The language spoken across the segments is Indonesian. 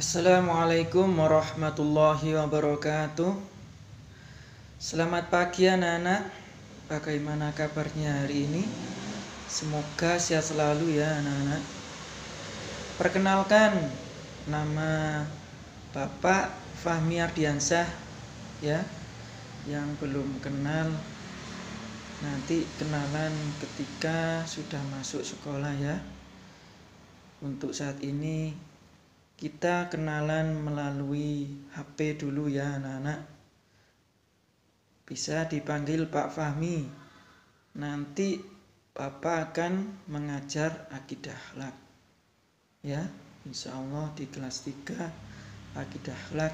Assalamualaikum warahmatullahi wabarakatuh. Selamat pagi anak-anak. Bagaimana kabarnya hari ini? Semoga sehat selalu ya anak-anak. Perkenalkan, nama Bapak Fahmi Ardiansyah ya. Yang belum kenal nanti kenalan ketika sudah masuk sekolah ya. Untuk saat ini kita kenalan melalui HP dulu ya anak-anak. Bisa dipanggil Pak Fahmi. Nanti Bapak akan mengajar akidah akhlak. Ya, insya Allah di kelas 3 akidah akhlak.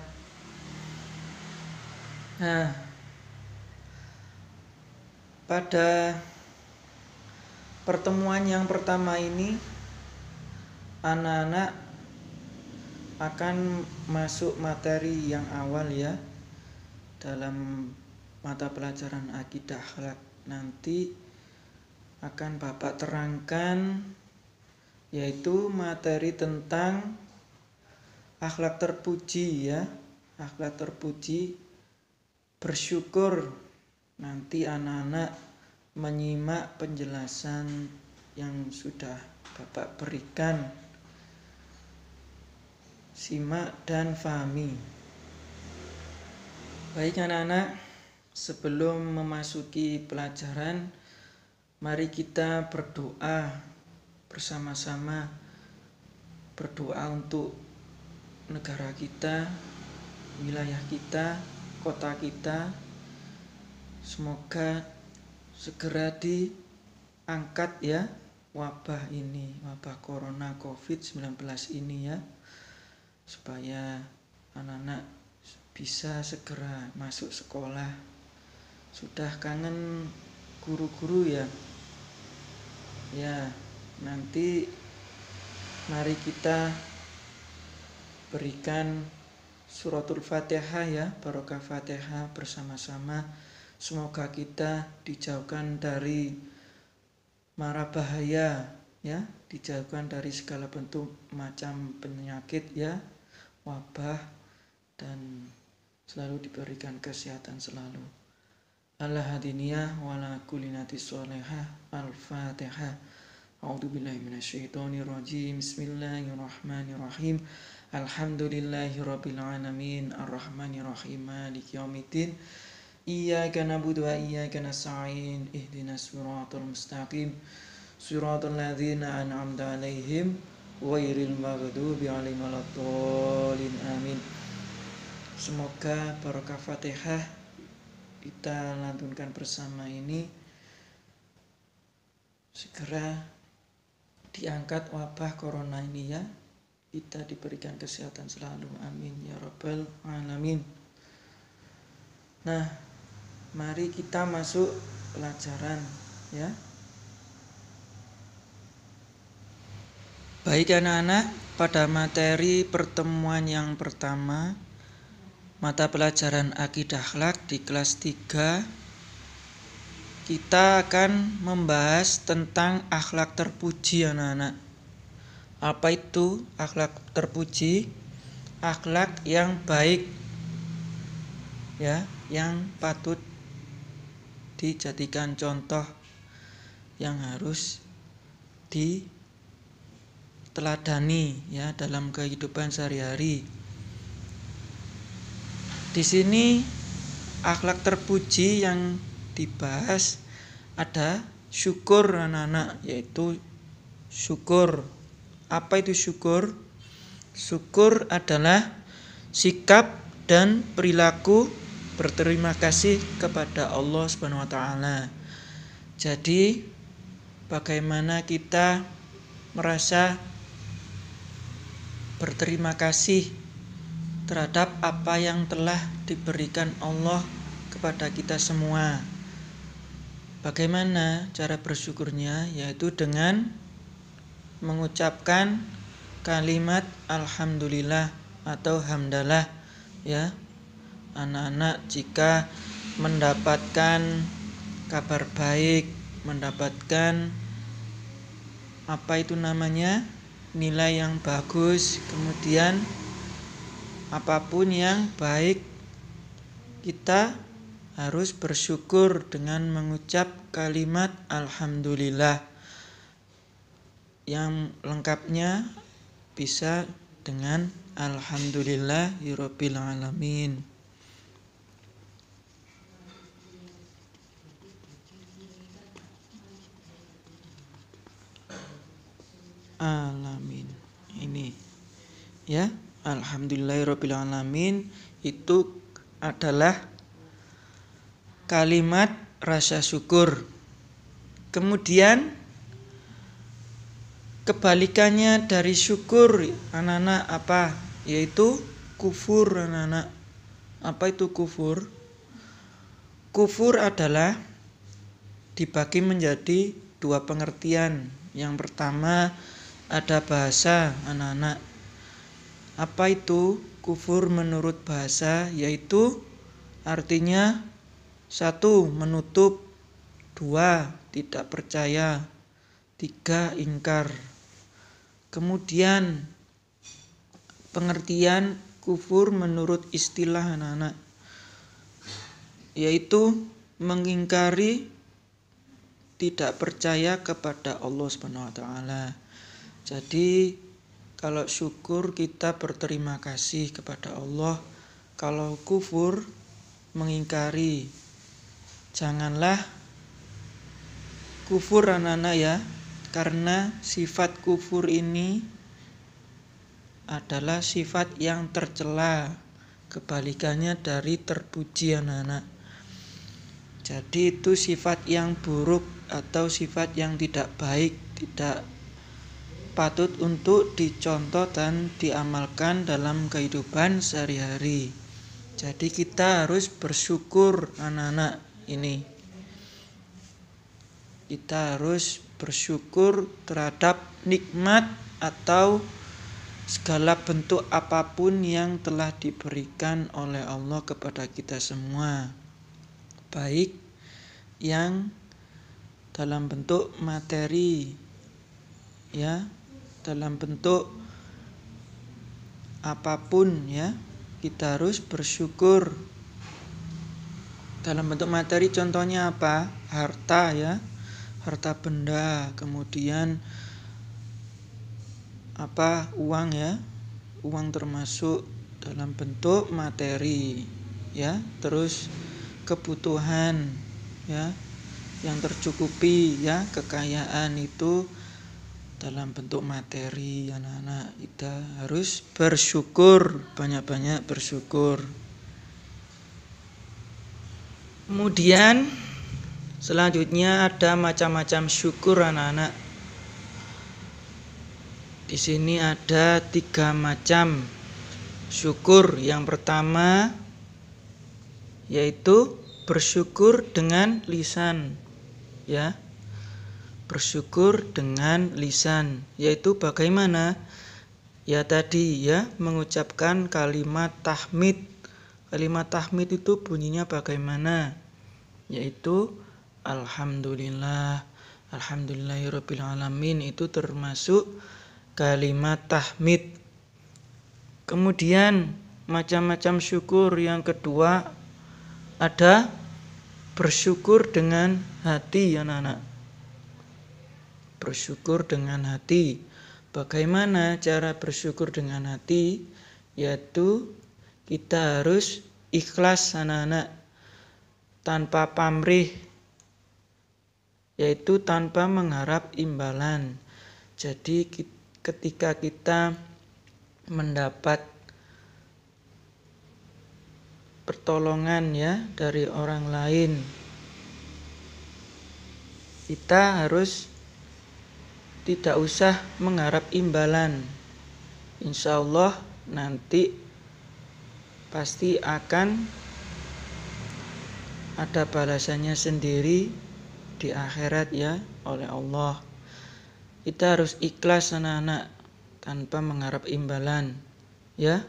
Nah, pada pertemuan yang pertama ini anak-anak akan masuk materi yang awal ya dalam mata pelajaran akidah akhlak. Nanti akan Bapak terangkan yaitu materi tentang akhlak terpuji ya. Akhlak terpuji, bersyukur. Nanti anak-anak menyimak penjelasan yang sudah Bapak berikan. Simak dan fahami. Baik anak-anak, sebelum memasuki pelajaran, mari kita berdoa bersama-sama. Berdoa untuk negara kita, wilayah kita, kota kita. Semoga segera diangkat ya wabah ini, wabah corona COVID-19 ini ya. Supaya anak-anak bisa segera masuk sekolah. Sudah kangen guru-guru ya. Ya, nanti mari kita berikan suratul Fatihah ya, barokah Fatihah bersama-sama. Semoga kita dijauhkan dari mara bahaya ya, dijauhkan dari segala bentuk macam penyakit ya, wabah, dan selalu diberikan kesehatan selalu. Al-hadiniyah wala kulinati sholehah. Al-Fatihah. A'udzubillahi minasyaitonirrajim. Bismillahirrahmanirrahim. Alhamdulillahirabbil alamin arrahmanirrahim maliki yaumiddin. Iyyaka na'budu wa iyyaka nasta'in. Ihdinas siratal mustaqim. Siratal ladzina an'amta 'alaihim ghairil maghdubi 'alaihim waladdallin. Amin. Semoga barokah Fatihah kita lantunkan bersama ini segera diangkat wabah corona ini ya. Kita diberikan kesehatan selalu. Amin ya rabbal alamin. Nah, mari kita masuk pelajaran ya. Baik anak-anak, pada materi pertemuan yang pertama, mata pelajaran akidah akhlak di kelas 3, kita akan membahas tentang akhlak terpuji anak-anak. Apa itu akhlak terpuji? Akhlak yang baik ya, yang patut dijadikan contoh, yang harus diteladani ya dalam kehidupan sehari-hari. Di sini akhlak terpuji yang dibahas ada syukur anak-anak, yaitu syukur. Apa itu syukur? Syukur adalah sikap dan perilaku berterima kasih kepada Allah Subhanahu wa taala. Jadi bagaimana kita merasa berterima kasih terhadap apa yang telah diberikan Allah kepada kita semua. Bagaimana cara bersyukurnya? Yaitu dengan mengucapkan kalimat alhamdulillah atau hamdalah ya. Anak-anak jika mendapatkan kabar baik, mendapatkan apa itu namanya, nilai yang bagus, kemudian apapun yang baik, kita harus bersyukur dengan mengucap kalimat alhamdulillah. Yang lengkapnya bisa dengan alhamdulillahirabbil alamin. Alamin. Ini ya, alhamdulillahirabbil alamin itu adalah kalimat rasa syukur. Kemudian kebalikannya dari syukur anak-anak apa? Yaitu kufur anak-anak. Apa itu kufur? Kufur adalah dibagi menjadi dua pengertian. Yang pertama ada bahasa anak-anak. Apa itu kufur menurut bahasa? Yaitu artinya 1. Menutup, 2. Tidak percaya, 3. Ingkar. Kemudian pengertian kufur menurut istilah anak-anak, yaitu mengingkari, tidak percaya kepada Allah Subhanahu wa taala. Jadi kalau syukur kita berterima kasih kepada Allah, kalau kufur mengingkari. Janganlah kufur anak-anak ya, karena sifat kufur ini adalah sifat yang tercela, kebalikannya dari terpuji anak-anak. Jadi itu sifat yang buruk atau sifat yang tidak baik, tidak patut untuk dicontoh dan diamalkan dalam kehidupan sehari-hari. Jadi kita harus bersyukur anak-anak ini. Kita harus bersyukur terhadap nikmat atau segala bentuk apapun yang telah diberikan oleh Allah kepada kita semua. Baik yang dalam bentuk materi ya, dalam bentuk apapun ya, kita harus bersyukur. Dalam bentuk materi contohnya apa? Harta ya, harta benda, kemudian apa? Uang ya. Uang termasuk dalam bentuk materi ya. Terus kebutuhan ya, yang tercukupi ya, kekayaan itu dalam bentuk materi anak-anak. Kita harus bersyukur, banyak-banyak bersyukur. Kemudian selanjutnya ada macam-macam syukur anak-anak. Di sini ada 3 macam syukur. Yang pertama yaitu bersyukur dengan lisan ya. Bersyukur dengan lisan, yaitu bagaimana? Ya tadi ya, mengucapkan kalimat tahmid. Kalimat tahmid itu bunyinya bagaimana? Yaitu alhamdulillah, alhamdulillahirabbil alamin, itu termasuk kalimat tahmid. Kemudian macam-macam syukur yang kedua ada bersyukur dengan hati anak-anak. Bersyukur dengan hati. Bagaimana cara bersyukur dengan hati? Yaitu kita harus ikhlas anak-anak, tanpa pamrih, yaitu tanpa mengharap imbalan. Jadi ketika kita mendapat pertolongan ya dari orang lain, kita harus tidak usah mengharap imbalan. Insya Allah nanti pasti akan ada balasannya sendiri di akhirat ya oleh Allah. Kita harus ikhlas anak-anak tanpa mengharap imbalan ya.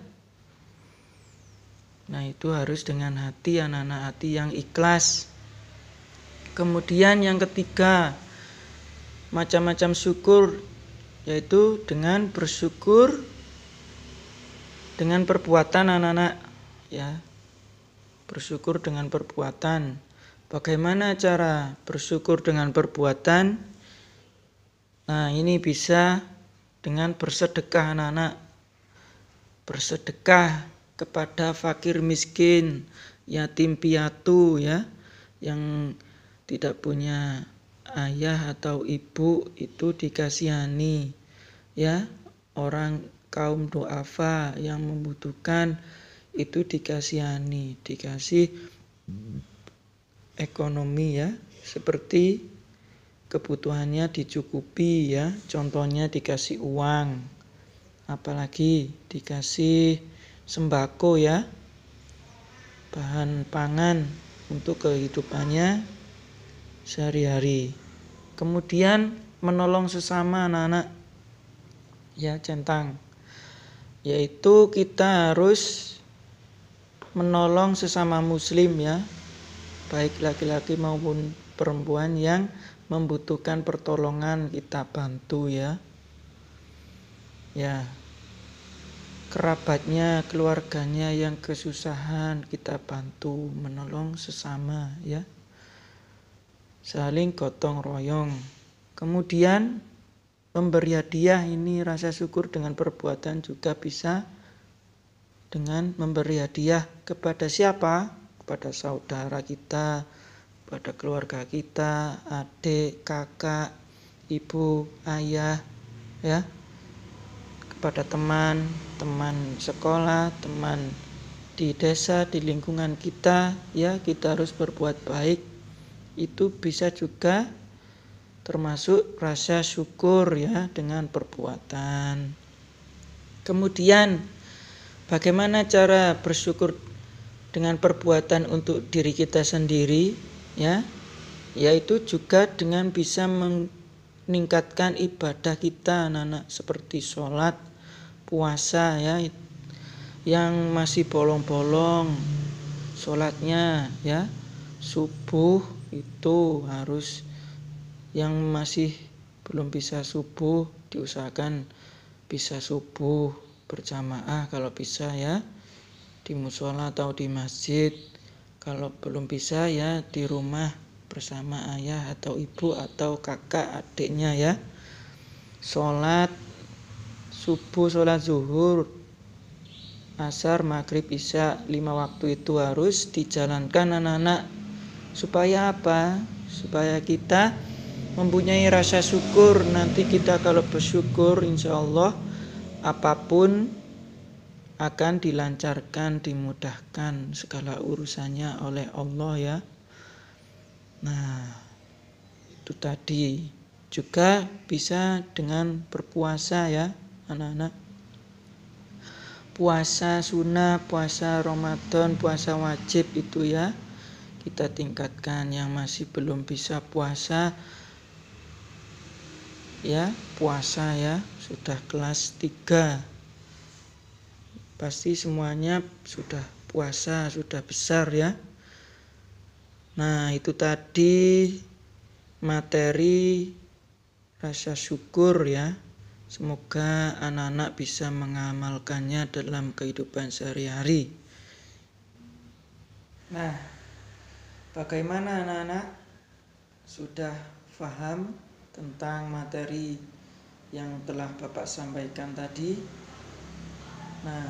Nah itu harus dengan hati anak-anak, hati yang ikhlas. Kemudian yang ketiga, macam-macam syukur, yaitu dengan bersyukur dengan perbuatan anak-anak ya. Bersyukur dengan perbuatan. Bagaimana cara bersyukur dengan perbuatan? Nah, ini bisa dengan bersedekah anak-anak. Bersedekah kepada fakir miskin, yatim piatu ya, yang tidak punya ayah atau ibu itu dikasihani ya. Orang kaum du'afa yang membutuhkan itu dikasihani, dikasih ekonomi ya, seperti kebutuhannya dicukupi ya, contohnya dikasih uang, apalagi dikasih sembako ya, bahan pangan untuk kehidupannya sehari-hari. Kemudian menolong sesama anak-anak ya, centang, yaitu kita harus menolong sesama muslim ya, baik laki-laki maupun perempuan yang membutuhkan pertolongan kita bantu ya. Ya, kerabatnya, keluarganya yang kesusahan kita bantu, menolong sesama ya. Saling gotong royong. Kemudian memberi hadiah, ini rasa syukur dengan perbuatan juga bisa dengan memberi hadiah kepada siapa? Kepada saudara kita, pada keluarga kita, adik, kakak, ibu, ayah ya, kepada teman sekolah, teman di desa, di lingkungan kita ya, kita harus berbuat baik. Itu bisa juga termasuk rasa syukur ya, dengan perbuatan. Kemudian bagaimana cara bersyukur dengan perbuatan untuk diri kita sendiri ya, yaitu juga dengan bisa meningkatkan ibadah kita anak-anak, seperti sholat, puasa ya, yang masih bolong-bolong sholatnya ya, subuh itu harus, yang masih belum bisa subuh diusahakan bisa subuh berjamaah kalau bisa ya, di mushola atau di masjid. Kalau belum bisa ya di rumah bersama ayah atau ibu atau kakak adiknya ya. Sholat subuh, sholat zuhur, asar, maghrib, isya, 5 waktu itu harus dijalankan anak-anak. Supaya apa? Supaya kita mempunyai rasa syukur. Nanti kita kalau bersyukur, insya Allah apapun akan dilancarkan, dimudahkan segala urusannya oleh Allah ya. Nah, itu tadi juga bisa dengan berpuasa ya anak-anak. Puasa sunnah, puasa Ramadan, puasa wajib itu ya, kita tingkatkan. Yang masih belum bisa puasa ya, puasa ya, sudah kelas 3 pasti semuanya sudah puasa, sudah besar ya. Nah, itu tadi materi rasa syukur ya. Semoga anak-anak bisa mengamalkannya dalam kehidupan sehari-hari. Nah, bagaimana anak-anak? Sudah paham tentang materi yang telah Bapak sampaikan tadi? Nah,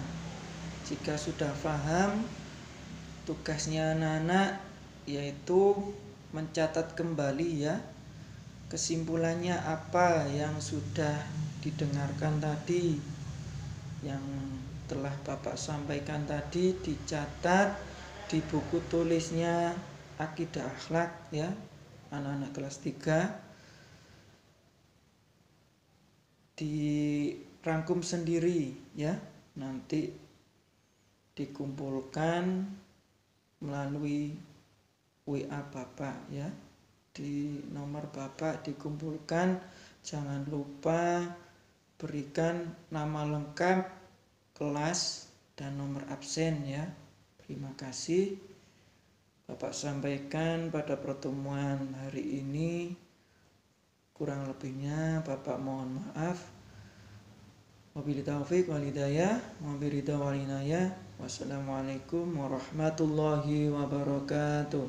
jika sudah paham, tugasnya anak-anak yaitu mencatat kembali ya, kesimpulannya apa yang sudah didengarkan tadi, yang telah Bapak sampaikan tadi, dicatat di buku tulisnya Akidah Akhlak ya, anak-anak kelas 3. Dirangkum sendiri ya, nanti dikumpulkan melalui WA Bapak ya, di nomor Bapak dikumpulkan. Jangan lupa berikan nama lengkap, kelas, dan nomor absen ya. Terima kasih. Bapak sampaikan pada pertemuan hari ini. Kurang lebihnya Bapak mohon maaf. Wabillahi taufiq wal hidayah, wabiridha wal inayah. Wassalamualaikum warahmatullahi wabarakatuh.